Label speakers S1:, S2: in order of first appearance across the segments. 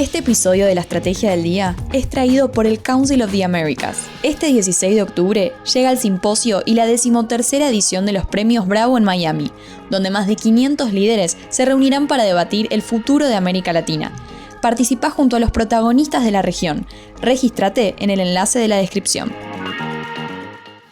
S1: Este episodio de la Estrategia del Día es traído por el Council of the Americas. Este 16 de octubre llega el simposio y la 13ª edición de los Premios Bravo en Miami, donde más de 500 líderes se reunirán para debatir el futuro de América Latina. Participa junto a los protagonistas de la región. Regístrate en el enlace de la descripción.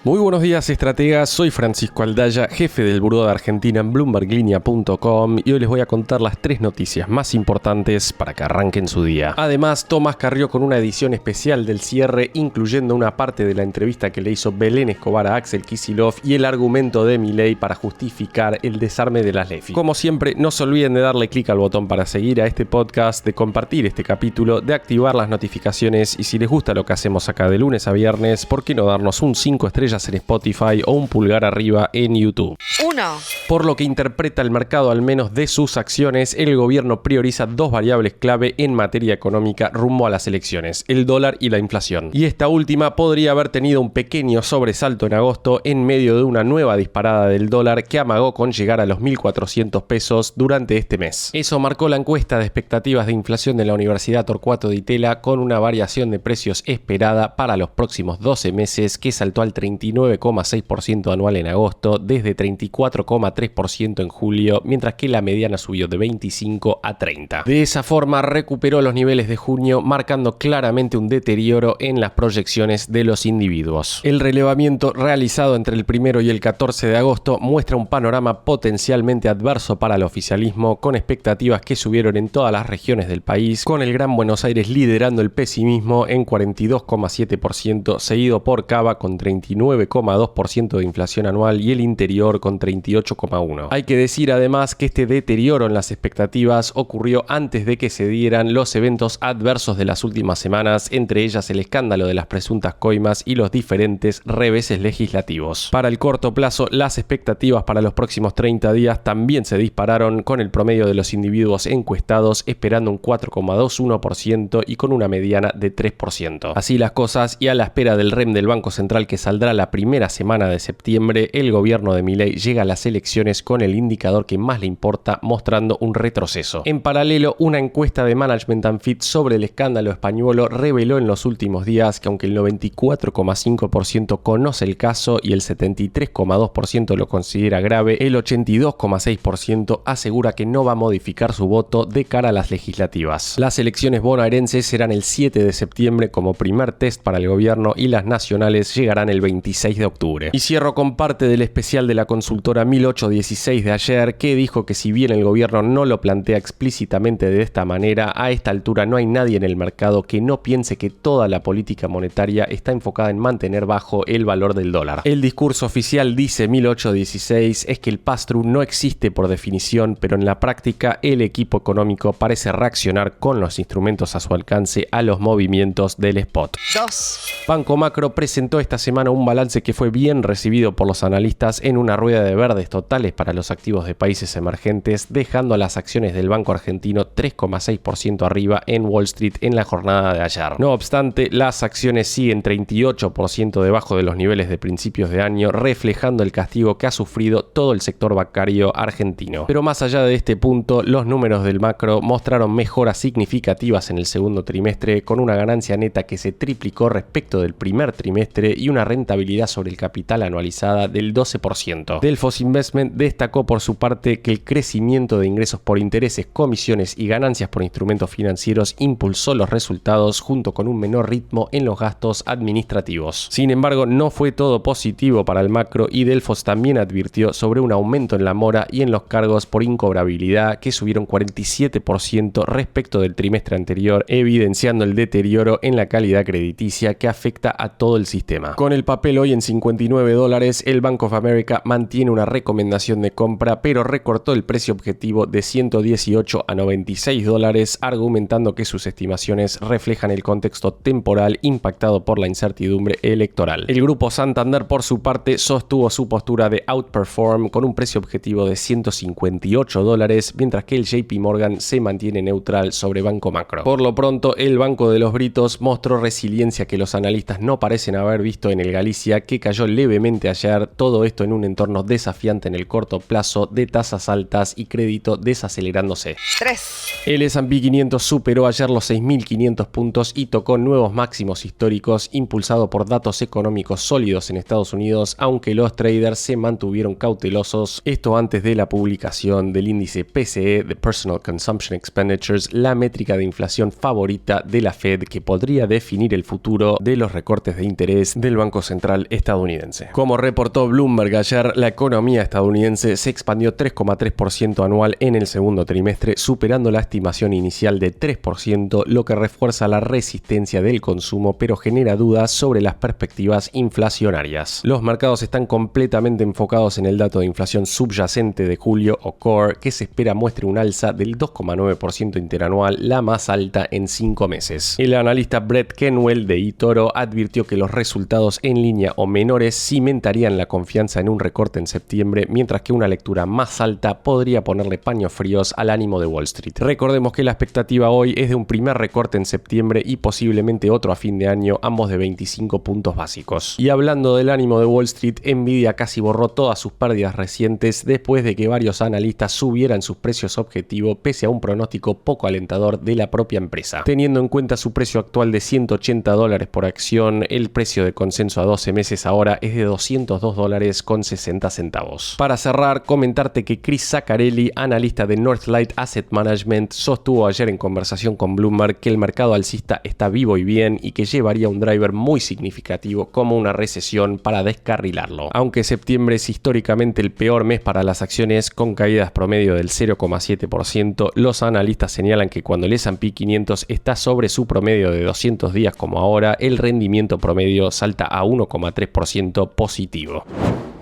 S2: Muy buenos días, estrategas. Soy Francisco Aldaya, jefe del Buró de Argentina en BloombergLinea.com, y hoy les voy a contar las 3 noticias más importantes para que arranquen su día. Además, Tomás Carrió con una edición especial del cierre, incluyendo una parte de la entrevista que le hizo Belén Escobar a Axel Kicillof y el argumento de Milei para justificar el desarme de las LEFI. Como siempre, no se olviden de darle clic al botón para seguir a este podcast, de compartir este capítulo, de activar las notificaciones y si les gusta lo que hacemos acá de lunes a viernes, ¿por qué no darnos un 5 estrellas en Spotify o un pulgar arriba en YouTube?
S3: 1.
S2: Por lo que interpreta el mercado, al menos de sus acciones, el gobierno prioriza 2 variables clave en materia económica rumbo a las elecciones: el dólar y la inflación. Y esta última podría haber tenido un pequeño sobresalto en agosto en medio de una nueva disparada del dólar que amagó con llegar a los 1.400 pesos durante este mes. Eso marcó la encuesta de expectativas de inflación de la Universidad Torcuato Di Tella, con una variación de precios esperada para los próximos 12 meses que saltó al 39,6% anual en agosto, desde 34,3% en julio, mientras que la mediana subió de 25 a 30. De esa forma recuperó los niveles de junio, marcando claramente un deterioro en las proyecciones de los individuos. El relevamiento realizado entre el 1 y el 14 de agosto muestra un panorama potencialmente adverso para el oficialismo, con expectativas que subieron en todas las regiones del país, con el Gran Buenos Aires liderando el pesimismo en 42,7%, seguido por Cava con 39,2% de inflación anual y el interior con 38,1%. Hay que decir además que este deterioro en las expectativas ocurrió antes de que se dieran los eventos adversos de las últimas semanas, entre ellas el escándalo de las presuntas coimas y los diferentes reveses legislativos. Para el corto plazo, las expectativas para los próximos 30 días también se dispararon, con el promedio de los individuos encuestados esperando un 4,21% y con una mediana de 3%. Así las cosas, y a la espera del REM del Banco Central que saldrá la primera semana de septiembre, el gobierno de Milei llega a las elecciones con el indicador que más le importa, mostrando un retroceso. En paralelo, una encuesta de Management and Fit sobre el escándalo españolo reveló en los últimos días que aunque el 94,5% conoce el caso y el 73,2% lo considera grave, el 82,6% asegura que no va a modificar su voto de cara a las legislativas. Las elecciones bonaerenses serán el 7 de septiembre como primer test para el gobierno y las nacionales llegarán el 26 de octubre. Y cierro con parte del especial de la consultora 1816 de ayer, que dijo que si bien el gobierno no lo plantea explícitamente de esta manera, a esta altura no hay nadie en el mercado que no piense que toda la política monetaria está enfocada en mantener bajo el valor del dólar. El discurso oficial, dice 1816, es que el pass-through no existe por definición, pero en la práctica el equipo económico parece reaccionar con los instrumentos a su alcance a los movimientos del spot.
S3: 2.
S2: Banco Macro presentó esta semana un balance que fue bien recibido por los analistas en una rueda de verdes totales para los activos de países emergentes, dejando a las acciones del Banco Argentino 3,6% arriba en Wall Street en la jornada de ayer. No obstante, las acciones siguen 38% debajo de los niveles de principios de año, reflejando el castigo que ha sufrido todo el sector bancario argentino. Pero más allá de este punto, los números del macro mostraron mejoras significativas en el segundo trimestre, con una ganancia neta que se triplicó respecto del primer trimestre y una rentabilidad sobre el capital anualizada del 12%. Delfos Investment destacó por su parte que el crecimiento de ingresos por intereses, comisiones y ganancias por instrumentos financieros impulsó los resultados, junto con un menor ritmo en los gastos administrativos. Sin embargo, no fue todo positivo para el macro, y Delfos también advirtió sobre un aumento en la mora y en los cargos por incobrabilidad, que subieron 47% respecto del trimestre anterior, evidenciando el deterioro en la calidad crediticia que afecta a todo el sistema. Con el papel hoy en $59, el Bank of America mantiene una recomendación de compra, pero recortó el precio objetivo de $118 a $96, argumentando que sus estimaciones reflejan el contexto temporal impactado por la incertidumbre electoral. El grupo Santander, por su parte, sostuvo su postura de outperform con un precio objetivo de $158, mientras que el JP Morgan se mantiene neutral sobre Banco Macro. Por lo pronto, el Banco de los Britos mostró resiliencia que los analistas no parecen haber visto en el Galicia crediticia que cayó levemente ayer, todo esto en un entorno desafiante en el corto plazo de tasas altas y crédito desacelerándose.
S3: 3.
S2: El S&P 500 superó ayer los 6.500 puntos y tocó nuevos máximos históricos impulsado por datos económicos sólidos en Estados Unidos, aunque los traders se mantuvieron cautelosos, esto antes de la publicación del índice PCE, de Personal Consumption Expenditures, la métrica de inflación favorita de la Fed que podría definir el futuro de los recortes de interés del Banco Central estadounidense. Como reportó Bloomberg ayer, la economía estadounidense se expandió 3,3% anual en el segundo trimestre, superando la estimación inicial de 3%, lo que refuerza la resistencia del consumo, pero genera dudas sobre las perspectivas inflacionarias. Los mercados están completamente enfocados en el dato de inflación subyacente de julio, o core, que se espera muestre un alza del 2,9% interanual, la más alta en 5 meses. El analista Brett Kenwell de eToro advirtió que los resultados en línea o menores cimentarían la confianza en un recorte en septiembre, mientras que una lectura más alta podría ponerle paños fríos al ánimo de Wall Street. Recordemos que la expectativa hoy es de un primer recorte en septiembre y posiblemente otro a fin de año, ambos de 25 puntos básicos. Y hablando del ánimo de Wall Street, Nvidia casi borró todas sus pérdidas recientes después de que varios analistas subieran sus precios objetivo pese a un pronóstico poco alentador de la propia empresa. Teniendo en cuenta su precio actual de $180 por acción, el precio de consenso a 12 meses ahora es de $202.60. Para cerrar, comentarte que Chris Zaccarelli, analista de Northlight Asset Management, sostuvo ayer en conversación con Bloomberg que el mercado alcista está vivo y bien y que llevaría un driver muy significativo como una recesión para descarrilarlo. Aunque septiembre es históricamente el peor mes para las acciones con caídas promedio del 0,7%, los analistas señalan que cuando el S&P 500 está sobre su promedio de 200 días como ahora, el rendimiento promedio salta a 1,3% positivo.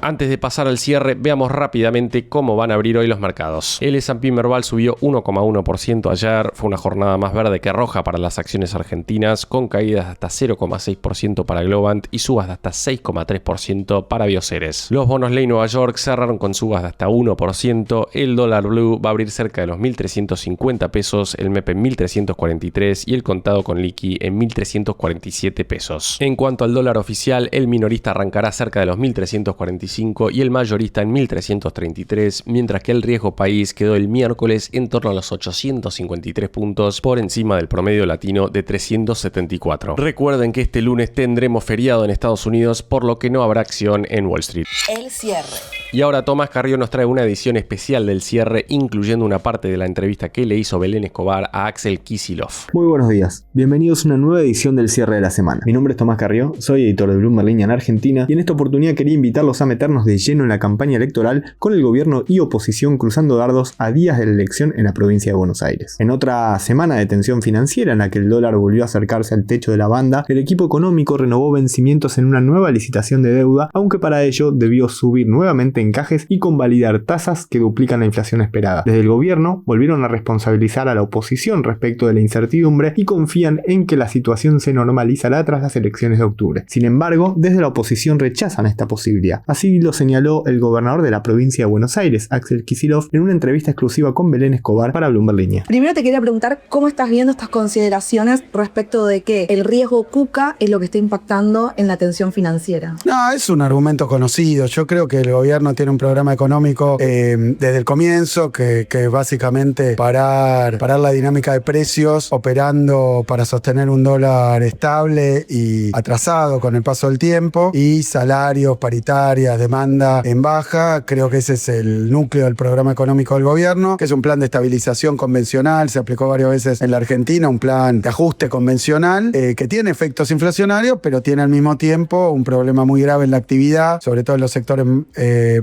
S2: Antes de pasar al cierre, veamos rápidamente cómo van a abrir hoy los mercados. El S&P Merval subió 1,1% ayer, fue una jornada más verde que roja para las acciones argentinas, con caídas de hasta 0,6% para Globant y subas de hasta 6,3% para Bioceres. Los bonos ley Nueva York cerraron con subas de hasta 1%, el dólar blue va a abrir cerca de los 1.350 pesos, el MEP en 1.343 y el contado con liqui en 1.347 pesos. En cuanto al dólar oficial, el minorista arrancará cerca de los 1.345 y el mayorista en 1.333, mientras que el riesgo país quedó el miércoles en torno a los 853 puntos por encima del promedio latino de 374. Recuerden que este lunes tendremos feriado en Estados Unidos, por lo que no habrá acción en Wall Street.
S3: El cierre.
S2: Y ahora Tomás Carrió nos trae una edición especial del cierre, incluyendo una parte de la entrevista que le hizo Belén Escobar a Axel Kicillof.
S4: Muy buenos días, bienvenidos a una nueva edición del cierre de la semana. Mi nombre es Tomás Carrió, soy editor de Bloomberg Línea en Argentina y en esta oportunidad quería invitarlos a meternos de lleno en la campaña electoral con el gobierno y oposición cruzando dardos a días de la elección en la provincia de Buenos Aires. En otra semana de tensión financiera en la que el dólar volvió a acercarse al techo de la banda, el equipo económico renovó vencimientos en una nueva licitación de deuda, aunque para ello debió subir nuevamente encajes y convalidar tasas que duplican la inflación esperada. Desde el gobierno volvieron a responsabilizar a la oposición respecto de la incertidumbre y confían en que la situación se normalizará tras las elecciones de octubre. Sin embargo, desde la oposición rechazan esta posibilidad. Así lo señaló el gobernador de la provincia de Buenos Aires, Axel Kicillof, en una entrevista exclusiva con Belén Escobar para Bloomberg Línea.
S3: Primero te quería preguntar cómo estás viendo estas consideraciones respecto de que el riesgo KUKA es lo que está impactando en la tensión financiera.
S5: No, es un argumento conocido. Yo creo que el gobierno tiene un programa económico desde el comienzo que básicamente parar la dinámica de precios operando para sostener un dólar estable y atrasado con el paso del tiempo y salarios, paritarias, demanda en baja. Creo que ese es el núcleo del programa económico del gobierno, que es un plan de estabilización convencional, se aplicó varias veces en la Argentina, un plan de ajuste convencional que tiene efectos inflacionarios, pero tiene al mismo tiempo un problema muy grave en la actividad, sobre todo en los sectores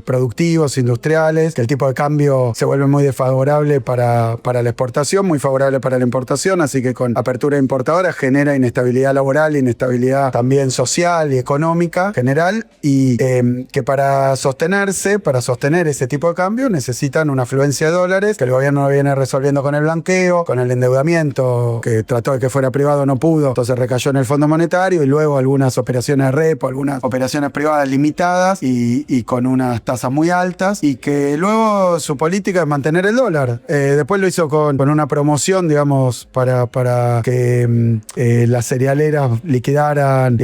S5: productivos, industriales, que el tipo de cambio se vuelve muy desfavorable para la exportación, muy favorable para la importación, así que con apertura importadora genera inestabilidad laboral, inestabilidad también social y económica general, y que para sostener ese tipo de cambio, necesitan una afluencia de dólares que el gobierno viene resolviendo con el blanqueo, con el endeudamiento, que trató de que fuera privado, no pudo, entonces recayó en el Fondo Monetario, y luego algunas operaciones de repo, algunas operaciones privadas limitadas y con unas tasas muy altas, y que luego su política es mantener el dólar. Después lo hizo con una promoción, digamos, para que las cerealeras liquidaran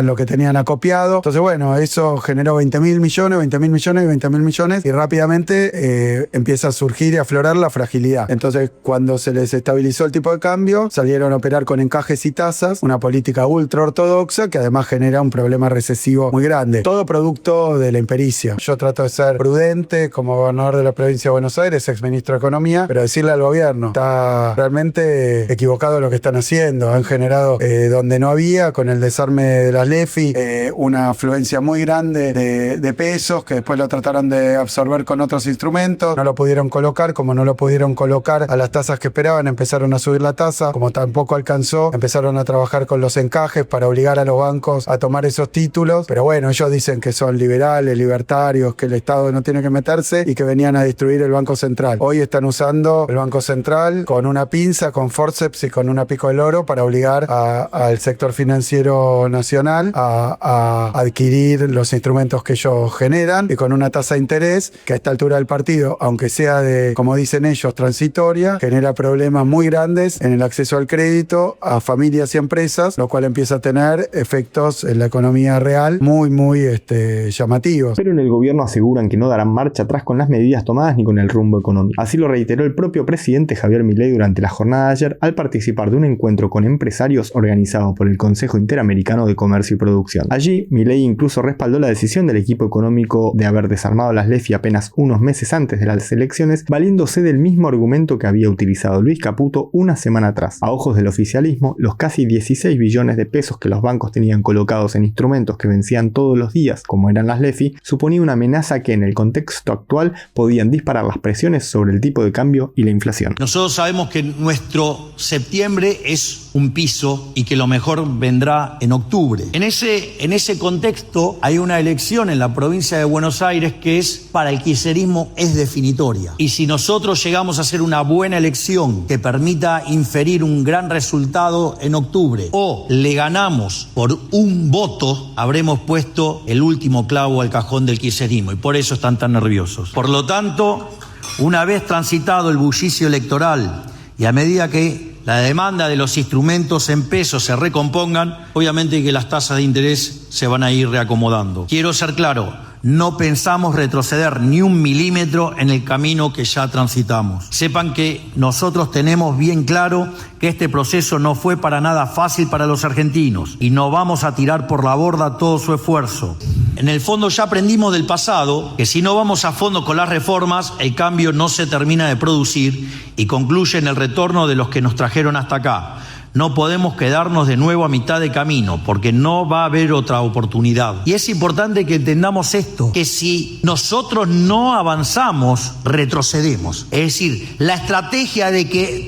S5: lo que tenían acopiado. Entonces, bueno, eso generó 20.000 millones, y rápidamente empieza a surgir y a aflorar la fragilidad. Entonces, cuando se les estabilizó el tipo de cambio, salieron a operar con encajes y tasas, una política ultra ortodoxa que además genera un problema recesivo muy grande. Todo producto de la impericia. Yo trato de ser prudente como gobernador de la provincia de Buenos Aires, ex ministro de Economía, pero decirle al gobierno, está realmente equivocado lo que están haciendo. Han generado donde no había, con el desarme de las LEFI, una afluencia muy grande de pesos que después lo trataron de absorber con otros instrumentos. No lo pudieron colocar, como no lo pudieron colocar a las tasas que esperaban, empezaron a subir la tasa, como tampoco alcanzó, empezaron a trabajar con los encajes para obligar a los bancos a tomar esos títulos, pero bueno, ellos dicen que son liberales, libertarios, que el Estado no tiene que meterse y que venían a destruir el Banco Central. Hoy están usando el Banco Central con una pinza, con forceps y con una pico del oro para obligar al sector financiero nacional a adquirir los instrumentos que ellos generan, y con una tasa de interés que a esta altura del partido, aunque sea de, como dicen ellos, transitoria, genera problemas muy grandes en el acceso al crédito a familias y empresas, lo cual empieza a tener efectos en la economía real muy llamativos.
S4: Pero en el gobierno aseguran que no darán marcha atrás con las medidas tomadas ni con el rumbo económico. Así lo reiteró el propio presidente Javier Milei durante la jornada de ayer al participar de un encuentro con empresarios organizado por el Consejo Interamericano de Comercio y Producción. Allí, Milei incluso respaldó la decisión del equipo económico de haber desarmado las LEFI apenas unos meses antes de las elecciones, valiéndose del mismo argumento que había utilizado Luis Caputo una semana atrás. A ojos del oficialismo, los casi 16 billones de pesos que los bancos tenían colocados en instrumentos que vencían todos los días, como eran las LEFI, suponía una amenaza que en el contexto actual podían disparar las presiones sobre el tipo de cambio y la inflación.
S6: Nosotros sabemos que nuestro septiembre es un piso y que lo mejor vendrá en octubre. En ese contexto hay una elección en la provincia de Buenos Aires que es, para el kirchnerismo, es definitoria. Y si nosotros llegamos a hacer una buena elección que permita inferir un gran resultado en octubre, o le ganamos por un voto, habremos puesto el último clavo al cajón del kirchnerismo, y por eso están tan nerviosos. Por lo tanto, una vez transitado el bullicio electoral y a medida que la demanda de los instrumentos en pesos se recompongan, obviamente que las tasas de interés se van a ir reacomodando. Quiero ser claro, no pensamos retroceder ni un milímetro en el camino que ya transitamos. Sepan que nosotros tenemos bien claro que este proceso no fue para nada fácil para los argentinos y no vamos a tirar por la borda todo su esfuerzo. En el fondo ya aprendimos del pasado que si no vamos a fondo con las reformas, el cambio no se termina de producir y concluye en el retorno de los que nos trajeron hasta acá. No podemos quedarnos de nuevo a mitad de camino, porque no va a haber otra oportunidad. Y es importante que entendamos esto, que si nosotros no avanzamos, retrocedemos. Es decir, la estrategia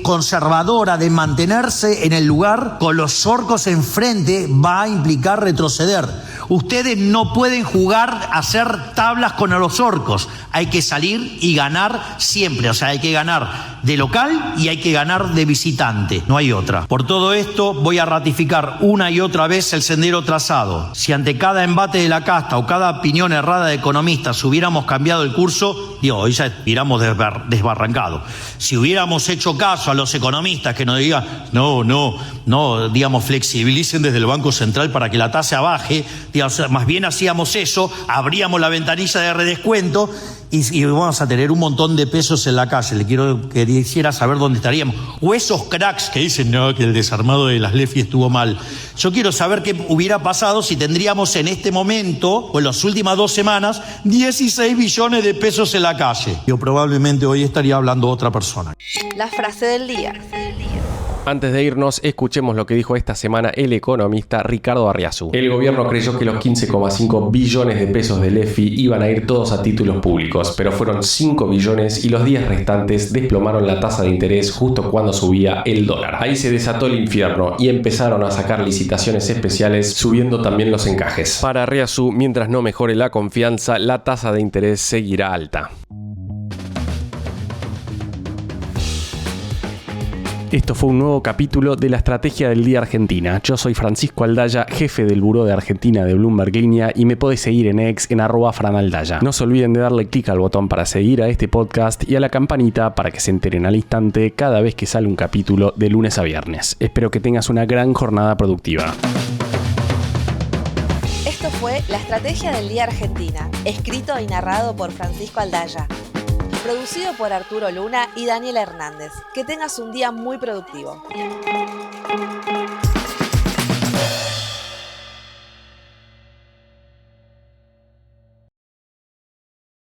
S6: conservadora de mantenerse en el lugar con los orcos enfrente va a implicar retroceder. Ustedes no pueden jugar a hacer tablas con los orcos. Hay que salir y ganar siempre. O sea, hay que ganar de local y hay que ganar de visitante. No hay otra. Por todo esto, voy a ratificar una y otra vez el sendero trazado. Si ante cada embate de la casta o cada opinión errada de economistas hubiéramos cambiado el curso, hoy ya hubiéramos desbarrancado. Si hubiéramos hecho caso a los economistas que nos digan, no, digamos, flexibilicen desde el Banco Central para que la tasa baje, más bien hacíamos eso, abríamos la ventanilla de redescuento y vamos a tener un montón de pesos en la calle. Quisiera saber dónde estaríamos. O esos cracks que dicen que el desarmado de las LEFI estuvo mal. Yo quiero saber qué hubiera pasado si tendríamos en este momento, o en las últimas 2 semanas, 16 billones de pesos en la calle. Yo probablemente hoy estaría hablando otra persona.
S7: La frase del día.
S2: Antes de irnos, escuchemos lo que dijo esta semana el economista Ricardo Arriazu. El gobierno creyó que los 15,5 billones de pesos del EFI iban a ir todos a títulos públicos, pero fueron 5 billones y los 10 restantes desplomaron la tasa de interés justo cuando subía el dólar. Ahí se desató el infierno y empezaron a sacar licitaciones especiales, subiendo también los encajes. Para Arriazu, mientras no mejore la confianza, la tasa de interés seguirá alta. Esto fue un nuevo capítulo de la Estrategia del Día Argentina. Yo soy Francisco Aldaya, jefe del Buró de Argentina de Bloomberg Línea, y me podés seguir en X en @franaldaya. No se olviden de darle clic al botón para seguir a este podcast y a la campanita para que se enteren al instante cada vez que sale un capítulo de lunes a viernes. Espero que tengas una gran jornada productiva.
S7: Esto fue La Estrategia del Día Argentina, escrito y narrado por Francisco Aldaya. Producido por Arturo Luna y Daniela Hernández. Que tengas un día muy productivo.